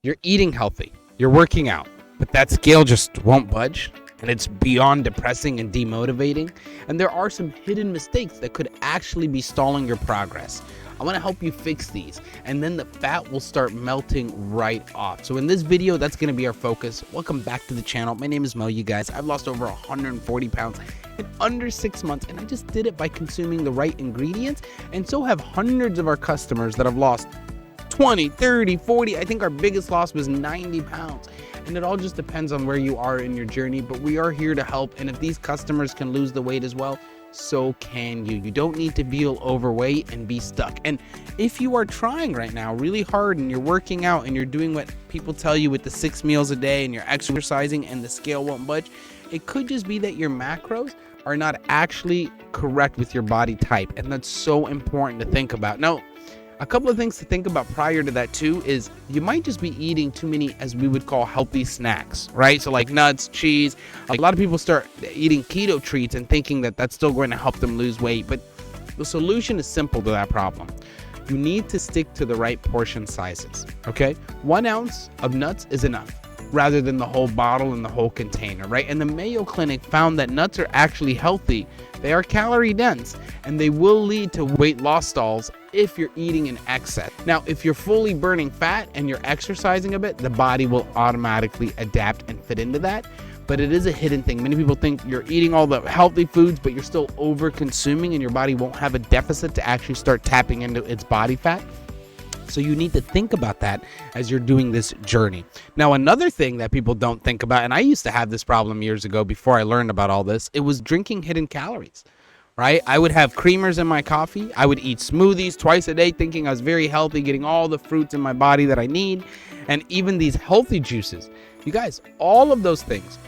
You're eating healthy, you're working out, but that scale just won't budge, and it's beyond depressing and demotivating. And there are some hidden mistakes that could actually be stalling your progress. I want to help you fix these, and then the fat will start melting right off. So in this video, that's going to be our focus. Welcome back to the channel. My name is Mo, you guys. I've lost over 140 pounds in under 6 months, and I just did it by consuming the right ingredients. And so have hundreds of our customers that have lost 20, 30, 40. I think our biggest loss was 90 pounds. And it all just depends on where you are in your journey, but we are here to help. And if these customers can lose the weight as well, so can you. You don't need to feel overweight and be stuck. And if you are trying right now really hard and you're working out and you're doing what people tell you with the 6 meals a day and you're exercising and the scale won't budge, it could just be that your macros are not actually correct with your body type. And that's so important to think about. Now, a couple of things to think about prior to that too is you might just be eating too many, as we would call, healthy snacks, right? So like nuts, cheese. A lot of people start eating keto treats and thinking that that's still going to help them lose weight, but the solution is simple to that problem. You need to stick to the right portion sizes, okay? 1 ounce of nuts is enough, rather than the whole bottle and the whole container, right? And the Mayo Clinic found that nuts are actually healthy. They are calorie dense, and they will lead to weight loss stalls if you're eating in excess. Now, if you're fully burning fat and you're exercising a bit, the body will automatically adapt and fit into that. But it is a hidden thing. Many people think you're eating all the healthy foods, but you're still over consuming, and your body won't have a deficit to actually start tapping into its body fat. So you need to think about that as you're doing this journey. Now, another thing that people don't think about, and I used to have this problem years ago before I learned about all this, it was drinking hidden calories, right? I would have creamers in my coffee. I would eat smoothies twice a day thinking I was very healthy, getting all the fruits in my body that I need, and even these healthy juices. You guys, all of those things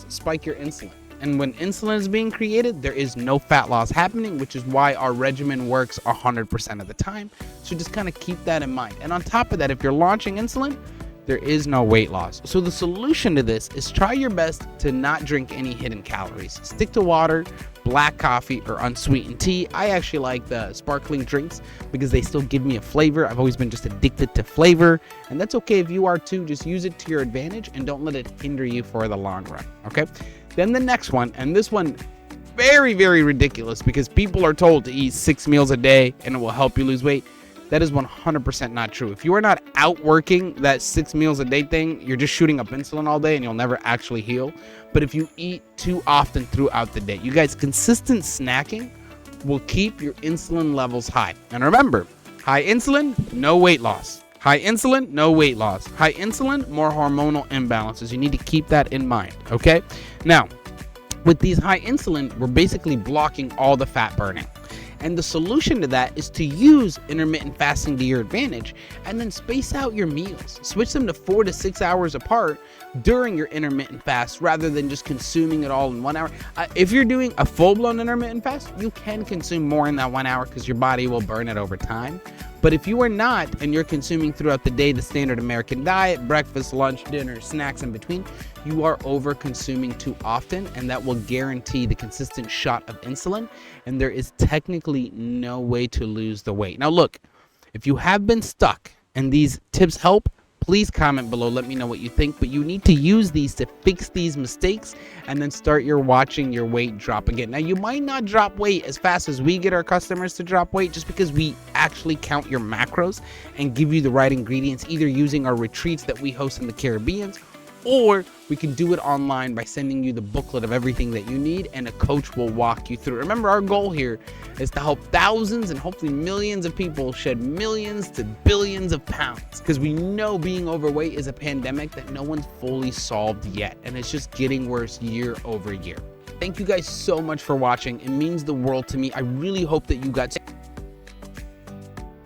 spike your insulin. And when insulin is being created, there is no fat loss happening, which is why our regimen works 100% of the time. So just kind of keep that in mind. And on top of that, if you're launching insulin, there is no weight loss. So the solution to this is try your best to not drink any hidden calories. Stick to water, black coffee, or unsweetened tea. I actually like the sparkling drinks because they still give me a flavor. I've always been just addicted to flavor, and that's okay if you are too. Just use it to your advantage and don't let it hinder you for the long run, okay? Then the next one, and this one, very, very ridiculous because people are told to eat 6 meals a day and it will help you lose weight. That is 100% not true. If you are not outworking that 6 meals a day thing, you're just shooting up insulin all day and you'll never actually heal. But if you eat too often throughout the day, you guys, consistent snacking will keep your insulin levels high. And remember, high insulin, no weight loss. High insulin, no weight loss. High insulin, more hormonal imbalances. You need to keep that in mind, okay? Now, with these high insulin, we're basically blocking all the fat burning. And the solution to that is to use intermittent fasting to your advantage and then space out your meals. Switch them to 4 to 6 hours apart during your intermittent fast rather than just consuming it all in 1 hour. If you're doing a full-blown intermittent fast, you can consume more in that 1 hour because your body will burn it over time. But if you are not, and you're consuming throughout the day the standard American diet, breakfast, lunch, dinner, snacks in between, you are over consuming too often, and that will guarantee the consistent shot of insulin, and there is technically no way to lose the weight. Now look, if you have been stuck and these tips help, please comment below, let me know what you think, but you need to use these to fix these mistakes and then start watching your weight drop again. Now, you might not drop weight as fast as we get our customers to drop weight just because we actually count your macros and give you the right ingredients, either using our retreats that we host in the Caribbean, or we can do it online by sending you the booklet of everything that you need, and a coach will walk you through. Remember, our goal here is to help thousands and hopefully millions of people shed millions to billions of pounds, because we know being overweight is a pandemic that no one's fully solved yet, and it's just getting worse year over year. Thank you guys so much for watching. It means the world to me. I really hope that you got to.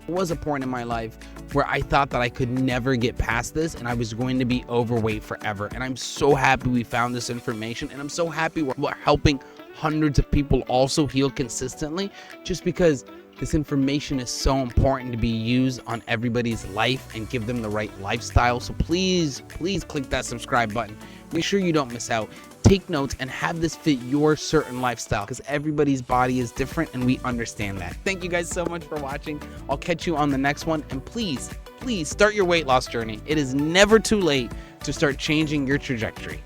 There was a point in my life where I thought that I could never get past this and I was going to be overweight forever. And I'm so happy we found this information, and I'm so happy we're helping hundreds of people also heal consistently, just because This information is so important to be used on everybody's life and give them the right lifestyle. So please click that subscribe button. Make sure you don't miss out. Take notes and have this fit your certain lifestyle, because everybody's body is different and we understand that. Thank you guys so much for watching. I'll catch you on the next one. And please start your weight loss journey. It is never too late to start changing your trajectory.